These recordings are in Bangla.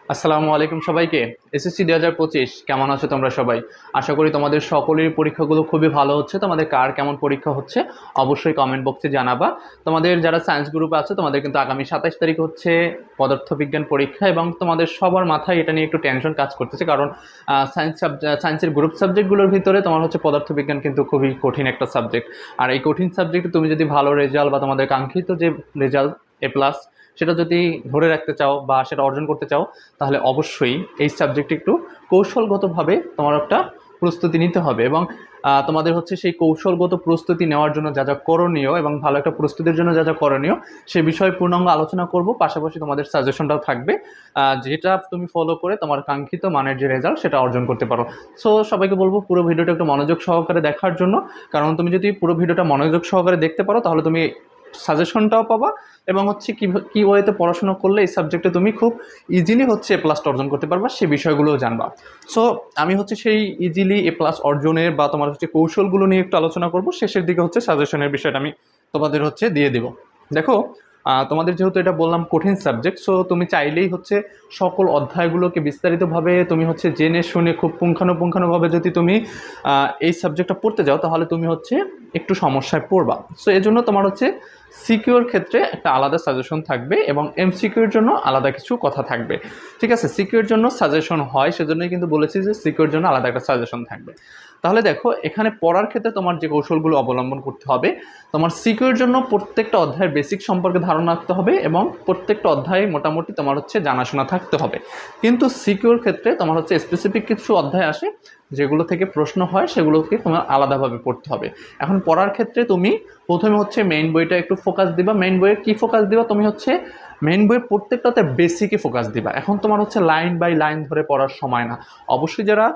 আসসালামু আলাইকুম সবাইকে। এসএসসি 2025 কেমন আছো তোমরা সবাই? আশা করি তোমাদের সকলের পরীক্ষাগুলো খুবই ভালো হচ্ছে। তোমাদের কার কেমন পরীক্ষা হচ্ছে অবশ্যই কমেন্ট বক্সে জানাবা। তোমাদের যারা সায়েন্স গ্রুপে আছে তোমাদের কিন্তু আগামী 27 তারিখ হচ্ছে পদার্থবিজ্ঞান পরীক্ষা, এবং তোমাদের সবার মাথায় এটা নিয়ে একটু টেনশন কাজ করতেছে, কারণ সায়েন্সের গ্রুপ সাবজেক্টগুলোর ভিতরে তোমার হচ্ছে পদার্থবিজ্ঞান কিন্তু খুবই কঠিন একটা সাবজেক্ট। আর এই কঠিন সাবজেক্টে তুমি যদি ভালো রেজাল্ট বা তোমাদের কাঙ্ক্ষিত যে রেজাল্ট A+, সেটা যদি ধরে রাখতে চাও বা সেটা অর্জন করতে চাও, তাহলে অবশ্যই এই সাবজেক্টে একটু কৌশলগতভাবে তোমার একটা প্রস্তুতি নিতে হবে। এবং তোমাদের হচ্ছে সেই কৌশলগত প্রস্তুতি নেওয়ার জন্য যা যা করণীয় এবং ভালো একটা প্রস্তুতির জন্য যা যা করণীয় সে বিষয়ে পূর্ণাঙ্গ আলোচনা করব। পাশাপাশি তোমাদের সাজেশনটাও থাকবে, যেটা তুমি ফলো করে তোমার কাঙ্ক্ষিত মানের যে রেজাল্ট সেটা অর্জন করতে পারো। সো সবাইকে বলবো পুরো ভিডিওটা একটু মনোযোগ সহকারে দেখার জন্য, কারণ তুমি যদি পুরো ভিডিওটা মনোযোগ সহকারে দেখতে পারো তাহলে তুমি সাজেশনটাও পাবা, এবং হচ্ছে কী ওয়েতে পড়াশোনা করলে এই সাবজেক্টে তুমি খুব ইজিলি হচ্ছে A+ অর্জন করতে পারবা, সেই বিষয়গুলোও জানবা। সো আমি হচ্ছে সেই ইজিলি A+ অর্জনের বা তোমার হচ্ছে কৌশলগুলো নিয়ে একটু আলোচনা করব। শেষের দিকে হচ্ছে সাজেশনের বিষয়টা আমি তোমাদের হচ্ছে দিয়ে দেব। দেখো, তোমাদের যেহেতু এটা বললাম কঠিন সাবজেক্ট, সো তুমি চাইলেই হচ্ছে সকল অধ্যায়গুলোকে বিস্তারিতভাবে তুমি হচ্ছে জেনে শুনে খুব পুঙ্খানুপুঙ্খানুভাবে যদি তুমি এই সাবজেক্টটা পড়তে যাও তাহলে তুমি হচ্ছে একটু সমস্যায় পড়বা। সো এই জন্য তোমার হচ্ছে সিকিউর ক্ষেত্রে একটা আলাদা সাজেশন থাকবে এবং MCQর জন্য আলাদা কিছু কথা থাকবে। ঠিক আছে, সিকিউর জন্য সাজেশন হয়, সেজন্যই কিন্তু বলেছি যে সিকিউর জন্য আলাদা একটা সাজেশন থাকবে। তাহলে দেখো, এখানে পড়ার ক্ষেত্রে তোমার যে কৌশলগুলো অবলম্বন করতে হবে, তোমার সিকিউর জন্য প্রত্যেকটা অধ্যায়ের বেসিক সম্পর্কে ধারণা রাখতে হবে এবং প্রত্যেকটা অধ্যায়ে মোটামুটি তোমার হচ্ছে জানাশোনা থাকতে হবে। কিন্তু সিকিউর ক্ষেত্রে তোমার হচ্ছে স্পেসিফিক কিছু অধ্যায় আসে যেগুলো থেকে প্রশ্ন হয়, সেগুলোকে তোমার আলাদাভাবে পড়তে হবে। এখন পড়ার ক্ষেত্রে তুমি প্রথমে হচ্ছে মেইন বইটা একটু ফোকাস দিবা। মেইন বইয়ের কী ফোকাস দিবা? তুমি হচ্ছে মেইন বইয়ের প্রত্যেকটাতে বেসিকে ফোকাস দিবা। এখন তোমার হচ্ছে লাইন বাই লাইন ধরে পড়ার সময় না। অবশ্যই যারা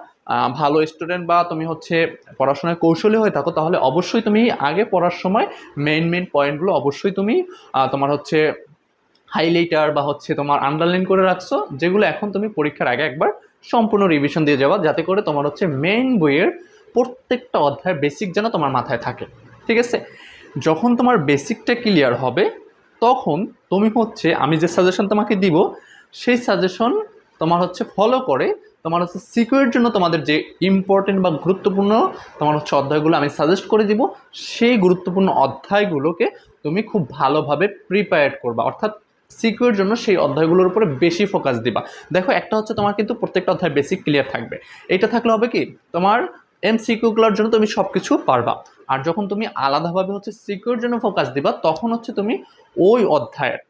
ভালো স্টুডেন্ট বা তুমি হচ্ছে পড়াশোনায় কৌশলী হয়ে থাকো, তাহলে অবশ্যই তুমি আগে পড়ার সময় মেইন পয়েন্টগুলো অবশ্যই তুমি তোমার হচ্ছে হাইলাইটার বা হচ্ছে তোমার আন্ডারলাইন করে রাখছো, যেগুলো এখন তুমি পরীক্ষার আগে একবার সম্পূর্ণ রিভিশন দিয়ে যাবা, যাতে করে তোমার হচ্ছে মেইন বইয়ের প্রত্যেকটা অধ্যায় বেসিক যেন তোমার মাথায় থাকে। ঠিক আছে, যখন তোমার বেসিকটা ক্লিয়ার হবে তখন তুমি হচ্ছে আমি যে সাজেশন তোমাকে দিব সেই সাজেশন তোমার হচ্ছে ফলো করে তোমার হচ্ছে সিকিউরের জন্য তোমাদের যে ইম্পর্টেন্ট বা গুরুত্বপূর্ণ তোমার হচ্ছে অধ্যায়গুলো আমি সাজেস্ট করে দিব, সেই গুরুত্বপূর্ণ অধ্যায়গুলোকে তুমি খুব ভালোভাবে প্রিপেয়ার করবা, অর্থাৎ সিকিউরের জন্য সেই অধ্যায়গুলোর উপরে বেশি ফোকাস দিবা। দেখো, একটা হচ্ছে তোমার কিন্তু প্রত্যেকটা অধ্যায় বেসিক ক্লিয়ার থাকবে, এটা থাকলে হবে কি তোমার MCQগুলোর জন্য তুমি সব কিছু পারবা। আর যখন তুমি আলাদাভাবে হচ্ছে সিকিউর জন্য ফোকাস দিবা তখন হচ্ছে তুমি ওই অধ্যায়ের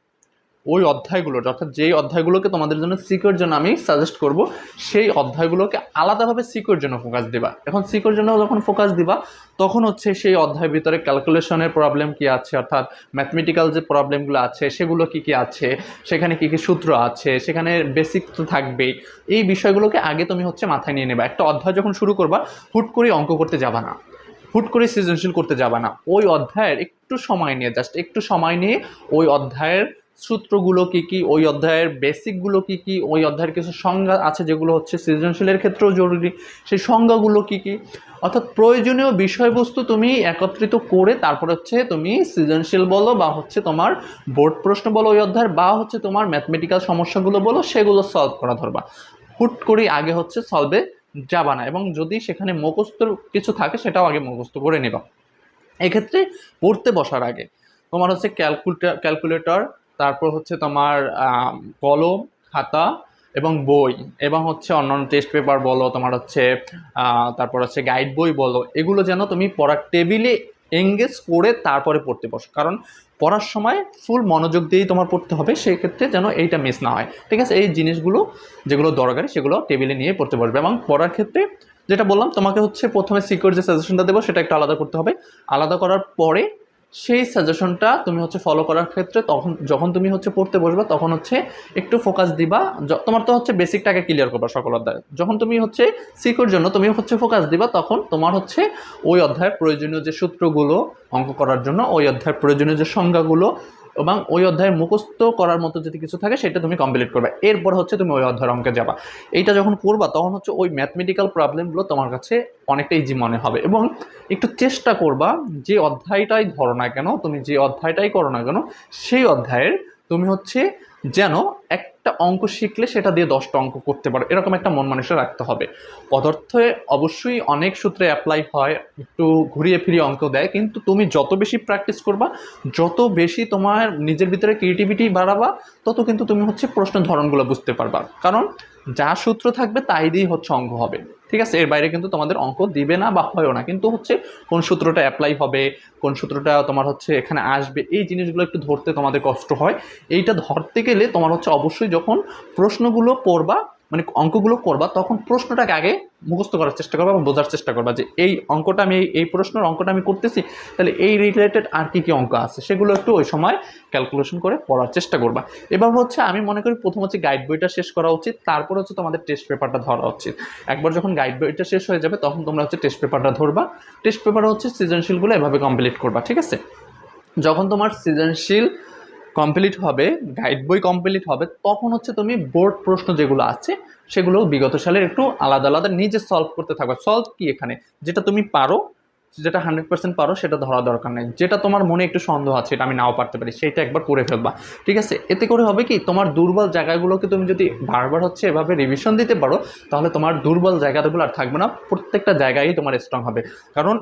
ওই অধ্যায়গুলোর, অর্থাৎ যেই অধ্যায়গুলোকে তোমাদের জন্য সিকিউর জন্য আমি সাজেস্ট করব, সেই অধ্যায়গুলোকে আলাদাভাবে সিকিউর জন্য ফোকাস দিবা। এখন সিকিউর জন্য যখন ফোকাস দিবা তখন হচ্ছে সেই অধ্যায়ের ভিতরে ক্যালকুলেশনের প্রবলেম কি আছে, অর্থাৎ ম্যাথমেটিক্যাল যে প্রবলেমগুলো আছে সেগুলো কি কি আছে, সেখানে কি কি সূত্র আছে, সেখানে বেসিক তো থাকবেই। এই বিষয়গুলোকে আগে তুমি হচ্ছে মাথায় নিয়ে নেবা। একটা অধ্যায় যখন শুরু করবা হুট করে অঙ্ক করতে যাবা না, হুট করে সৃজনশীল করতে যাবা না। ওই অধ্যায়ের একটু সময় নিয়ে, জাস্ট একটু সময় নিয়ে ওই অধ্যায়ের সূত্রগুলো কি কি, ওই অধ্যায়ের বেসিকগুলো কি কি, ওই অধ্যায়ের কিছু সংজ্ঞা আছে যেগুলো হচ্ছে সৃজনশীলের ক্ষেত্রেও জরুরি, সেই সংজ্ঞাগুলো কি কি, অর্থাৎ প্রয়োজনীয় বিষয়বস্তু তুমি একত্রিত করে তারপর হচ্ছে তুমি সৃজনশীল বলো বা হচ্ছে তোমার বোর্ড প্রশ্ন বলো ওই অধ্যায়ের, বা হচ্ছে তোমার ম্যাথমেটিক্যাল সমস্যাগুলো বলো, সেগুলো সলভ করা ধরবা। হুট করে আগে হচ্ছে সলভে যাবা না, এবং যদি সেখানে মুখস্থ কিছু থাকে সেটাও আগে মুখস্থ করে নেবা। এক্ষেত্রে পড়তে বসার আগে তোমার হচ্ছে ক্যালকুলেটর, তারপর হচ্ছে তোমার কলম, খাতা এবং বই, এবং হচ্ছে অন্যান্য টেস্ট পেপার বলো, তোমার হচ্ছে তারপর হচ্ছে গাইড বই বলো, এগুলো যেন তুমি পড়ার টেবিলে এঙ্গেজ করে তারপরে পড়তে বসো, কারণ পড়ার সময় ফুল মনোযোগ দিয়েই তোমার পড়তে হবে, সেই ক্ষেত্রে যেন এইটা মিস না হয়। ঠিক আছে, এই জিনিসগুলো যেগুলো দরকারি সেগুলো টেবিলে নিয়ে পড়তে বসবে। এবং পড়ার ক্ষেত্রে যেটা বললাম তোমাকে হচ্ছে প্রথমে সিকিউর যে সাজেশনটা দেবো সেটা একটু আলাদা করতে হবে। আলাদা করার পরে সেই সাজেশনটা তুমি হচ্ছে ফলো করার ক্ষেত্রে তখন যখন তুমি হচ্ছে পড়তে বসবা তখন হচ্ছে একটু ফোকাস দিবা। তোমার তো হচ্ছে বেসিকটাকে ক্লিয়ার করবা সকল অধ্যায়, যখন তুমি হচ্ছে সিকিউর জন্য তুমি হচ্ছে ফোকাস দিবা তখন তোমার হচ্ছে ওই অধ্যায়ের প্রয়োজনীয় যে সূত্রগুলো অঙ্ক করার জন্য, ওই অধ্যায়ের প্রয়োজনীয় যে সংজ্ঞাগুলো এবং ওই অধ্যায়ের মুখস্থ করার মতো যদি কিছু থাকে সেটা তুমি কমপ্লিট করবে। এরপর হচ্ছে তুমি ওই অধ্যায়ের অঙ্কে যাবা। এইটা যখন করবা তখন হচ্ছে ওই ম্যাথমেটিক্যাল প্রবলেমগুলো তোমার কাছে অনেকটা ইজি মনে হবে। এবং একটু চেষ্টা করবা যে অধ্যায়টাই ধরো না কেন, তুমি যে অধ্যায়টাই করো না কেন, সেই অধ্যায়ের তুমি হচ্ছে যেন একটা অঙ্ক শিখলে সেটা দিয়ে 10টা অঙ্ক করতে পারো, এরকম একটা মন মানসিকতা রাখতে হবে। পদার্থে অবশ্যই অনেক সূত্রে অ্যাপ্লাই হয়, একটু ঘুরিয়ে ফিরিয়ে অঙ্ক দেয়, কিন্তু তুমি যত বেশি প্র্যাকটিস করবা, যত বেশি তোমার নিজের ভিতরে ক্রিয়েটিভিটি বাড়াবা, তত কিন্তু তুমি হচ্ছে প্রশ্নের ধরনগুলো বুঝতে পারবা। কারণ যা সূত্র থাকবে তাই দিয়েই হচ্ছে অঙ্ক হবে, ঠিক আছে? এর বাইরে কিন্তু তোমাদের অঙ্ক দিবে না বা হয়ও না, কিন্তু হচ্ছে কোন সূত্রটা অ্যাপ্লাই হবে, কোন সূত্রটা তোমার হচ্ছে এখানে আসবে, এই জিনিসগুলো একটু ধরতে তোমাদের কষ্ট হয়। এইটা ধরতে গেলে তোমার হচ্ছে অবশ্যই যখন প্রশ্নগুলো পড়বা, মানে অঙ্কগুলো করবা, তখন প্রশ্নটাকে আগে মুখস্থ করার চেষ্টা করবা বা বোঝার চেষ্টা করবা যে এই অঙ্কটা আমি এই প্রশ্নের অঙ্কটা আমি করতেছি, তাহলে এই রিলেটেড আর কি কি অঙ্ক আছে সেগুলো একটু ওই সময় ক্যালকুলেশন করে পড়ার চেষ্টা করবা। এবার হচ্ছে আমি মনে করি প্রথম হচ্ছে গাইড বইটা শেষ করা উচিত, তারপর হচ্ছে তোমাদের টেস্ট পেপারটা ধরা উচিত। একবার যখন গাইড বইটা শেষ হয়ে যাবে তখন তোমরা হচ্ছে টেস্ট পেপারটা ধরবা। টেস্ট পেপারে হচ্ছে সৃজনশীলগুলো এভাবে কমপ্লিট করবা, ঠিক আছে? যখন তোমার সৃজনশীল কমপ্লিট হবে, গাইড বই কমপ্লিট হবে, তখন হচ্ছে তুমি বোর্ড প্রশ্ন যেগুলো আছে সেগুলো বিগত সালের একটু আলাদা আলাদা নিজে সলভ করতে থাকবে। সলভ কি এখানে, যেটা তুমি পারো, যেটা 100% পারো সেটা ধরা দরকার নেই, যেটা তোমার মনে একটু সন্দেহ আছে এটা আমি নাও পারতে পারি, সেটা একবার করে ফেলবা, ঠিক আছে? এতে করে হবে কি, তোমার দুর্বল জায়গাগুলোকে তুমি যদি বারবার হচ্ছে এভাবে রিভিশন দিতে পারো, তাহলে তোমার দুর্বল জায়গাগুলো আর থাকবে না, প্রত্যেকটা জায়গায় তোমার স্ট্রং হবে। কারণ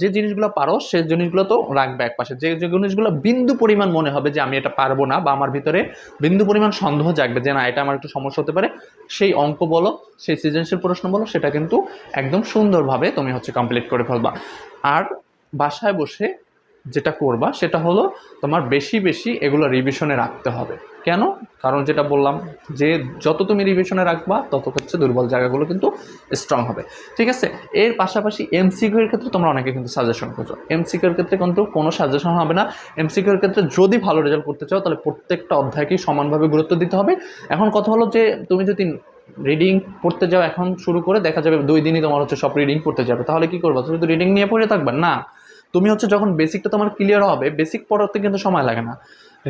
যে জিনিসগুলো পারো সেই জিনিসগুলো তো রাখবে একপাশে, যে যে জিনিসগুলো বিন্দু পরিমাণ মনে হবে যে আমি এটা পারবো না, বা আমার ভিতরে বিন্দু পরিমাণ সন্দেহ জাগবে যে না এটা আমার একটু সমস্যা হতে পারে, সেই অঙ্ক বলো, সেই সৃজনশীল প্রশ্ন বলো, সেটা কিন্তু একদম সুন্দরভাবে তুমি হচ্ছে কমপ্লিট করে ফেলবা। আর বাসায় বসে যেটা করবা সেটা হলো তোমার বেশি বেশি এগুলো রিভিশনে রাখতে হবে। কেন? কারণ যেটা বললাম যে যত তুমি রিভিশনে রাখবা তত হচ্ছে দুর্বল জায়গাগুলো কিন্তু স্ট্রং হবে, ঠিক আছে? এর পাশাপাশি এমসিকিউ এর ক্ষেত্রে তোমরা অনেকে কিন্তু সাজেশন করছো, এমসিকিউ এর ক্ষেত্রে কিন্তু কোনো সাজেশন হবে না। এমসিকিউ এর ক্ষেত্রে যদি ভালো রেজাল্ট করতে চাও তাহলে প্রত্যেকটা অধ্যায়কেই সমানভাবে গুরুত্ব দিতে হবে। এখন কথা হলো যে তুমি যদি রিডিং পড়তে যাও এখন শুরু করে, দেখা যাবে 2 দিনই তোমার হচ্ছে সব রিডিং পড়তে যাবে, তাহলে কি করবা? তুমি তো রিডিং নিয়ে পড়ে থাকবে না। তুমি হচ্ছে যখন বেসিকটা তোমার ক্লিয়ার হবে, বেসিক পড়াতে কিন্তু সময় লাগে না,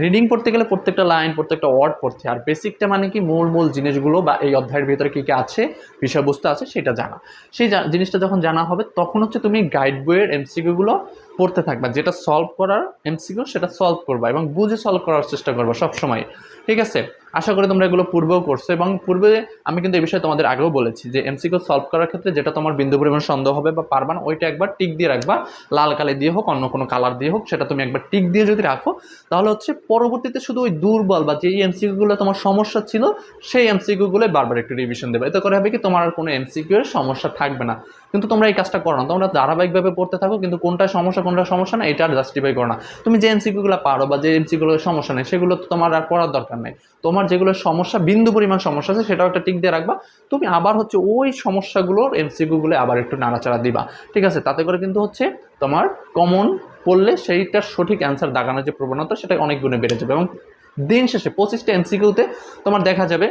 রিডিং পড়তে গেলে প্রত্যেকটা লাইন প্রত্যেকটা ওয়ার্ড পড়তে, আর বেসিকটা মানে কি মূল মূল জিনিসগুলো বা এই অধ্যায়ের ভিতরে কী কী আছে, বিষয়বস্তু আছে সেটা জানা। সেই জিনিসটা যখন জানা হবে তখন হচ্ছে তুমি গাইড বইয়ের এমসিকিউগুলো পড়তে থাকবা, যেটা সলভ করার এমসিকিউ সেটা সলভ করবা এবং বুঝে সলভ করার চেষ্টা করবা সবসময়, ঠিক আছে? আশা করি তোমরা এগুলো পূর্বেও করছো, এবং পূর্বে আমি কিন্তু এই বিষয়ে তোমাদের আগেও বলেছি যে এমসিকিউ সলভ করার ক্ষেত্রে যেটা তোমার বিন্দু পরিমাণ সন্দেহ হবে বা পারবা না, ওইটা একবার টিক দিয়ে রাখবা, লাল কালি দিয়ে হোক অন্য কোনো কালার দিয়ে হোক, সেটা তুমি একবার টিক দিয়ে যদি রাখো, তাহলে হচ্ছে পরবর্তীতে শুধু ওই দুর্বল বা যেই এমসিকিউগুলো তোমার সমস্যা ছিল সেই এমসিকিউগুলো বারবার একটু রিভিশন দেবে। এতে করে হবে কি, তোমার আর কোনো এমসিকিউ এর সমস্যা থাকবে না। কিন্তু তোমরা এই কাজটা করো না, তোমরা ধারাবাহিকভাবে পড়তে থাকো, কিন্তু কোনটা সমস্যা কোনটা সমস্যা না এটা আর জাস্টিফাই করো না। তুমি যে এমসিকিউগুলো পারো বা যে এমসিকিউগুলোর সমস্যা নেই সেগুলো তো তোমার আর পড়ার দরকার নেই। তোমার যেগুলো সমস্যা, বিন্দু পরিমাণ সমস্যা আছে, সেটাও একটা টিক দিয়ে রাখবা। তুমি আবার হচ্ছে ওই সমস্যাগুলোর এমসিকিউগুলো আবার একটু নাড়াচাড়া দিবা, ঠিক আছে? তাতে করে কিন্তু হচ্ছে তোমার কমন পড়লে সেইটার সঠিক অ্যান্সার দাগানোর যে প্রবণতা সেটা অনেক গুণে বেড়ে যাবে, এবং দিন শেষে 25টা এমসিকিউতে তোমার দেখা যাবে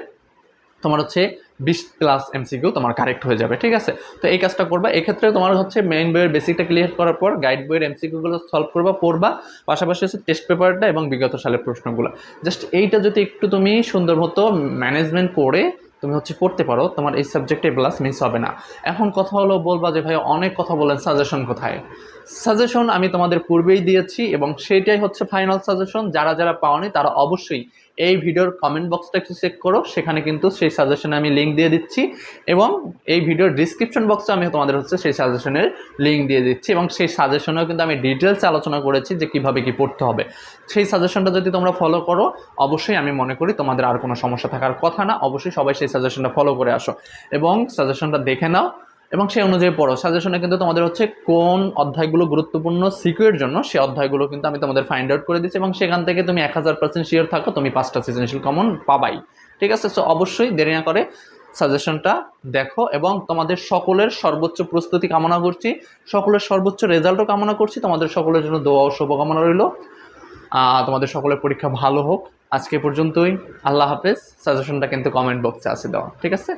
তোমার হচ্ছে 20+ এমসিকিউ তোমার কারেক্ট হয়ে যাবে, ঠিক আছে? তো এই কাজটা করবা। এক্ষেত্রে তোমার হচ্ছে মেইন বইয়ের বেসিকটা ক্লিয়ার করার পর গাইড বইয়ের এমসিকিউগুলো সলভ করবা, পড়বা, পাশাপাশি হচ্ছে টেস্ট পেপারটা এবং বিগত সালের প্রশ্নগুলো, জাস্ট এইটা যদি একটু তুমি সুন্দর মতো ম্যানেজমেন্ট করে তুমি হচ্ছে পড়তে পারো, তোমার এই সাবজেক্টে প্লাস মিস হবে না। এখন কথা হলো বলবা যে ভাই অনেক কথা বলেন, সাজেশন কোথায়? সাজেশন আমি তোমাদের পূর্বেই দিয়েছি এবং সেটাই হচ্ছে ফাইনাল সাজেশন। যারা যারা পাওনি তারা অবশ্যই এই ভিডিওর কমেন্ট বক্সটা একটু চেক করো, সেখানে কিন্তু সেই সাজেশনে আমি লিঙ্ক দিয়ে দিচ্ছি, এবং এই ভিডিওর ডিসক্রিপশন বক্সে আমি তোমাদের হচ্ছে সেই সাজেশনের লিঙ্ক দিয়ে দিচ্ছি, এবং সেই সাজেশনেও কিন্তু আমি ডিটেলস আলোচনা করেছি যে কীভাবে কী পড়তে হবে। সেই সাজেশনটা যদি তোমরা ফলো করো, অবশ্যই আমি মনে করি তোমাদের আর কোনো সমস্যা থাকার কথা না। অবশ্যই সবাই সেই সাজেশনটা ফলো করে আসো এবং সাজেশনটা দেখে নাও এবং সেই অনুযায়ী পড়ো। সাজেশনে কিন্তু তোমাদের হচ্ছে কোন অধ্যায়গুলো গুরুত্বপূর্ণ সিকিউর জন্য সেই অধ্যায়গুলো কিন্তু আমি তোমাদের ফাইন্ড আউট করে দিচ্ছি, এবং সেখান থেকে তুমি 1000% শিওর থাকো তুমি 5টা সৃজনশীল কমন পাবাই, ঠিক আছে? সো অবশ্যই দেরি না করে সাজেশনটা দেখো, এবং তোমাদের সকলের সর্বোচ্চ প্রস্তুতি কামনা করছি, সকলের সর্বোচ্চ রেজাল্টও কামনা করছি। তোমাদের সকলের জন্য দোয়া ও শুভকামনা রইল। তোমাদের সকলের পরীক্ষা ভালো হোক। আজকে পর্যন্তই, আল্লাহ হাফেজ। সাজেশনটা কিন্তু কমেন্ট বক্সে আছে দেওয়া, ঠিক আছে?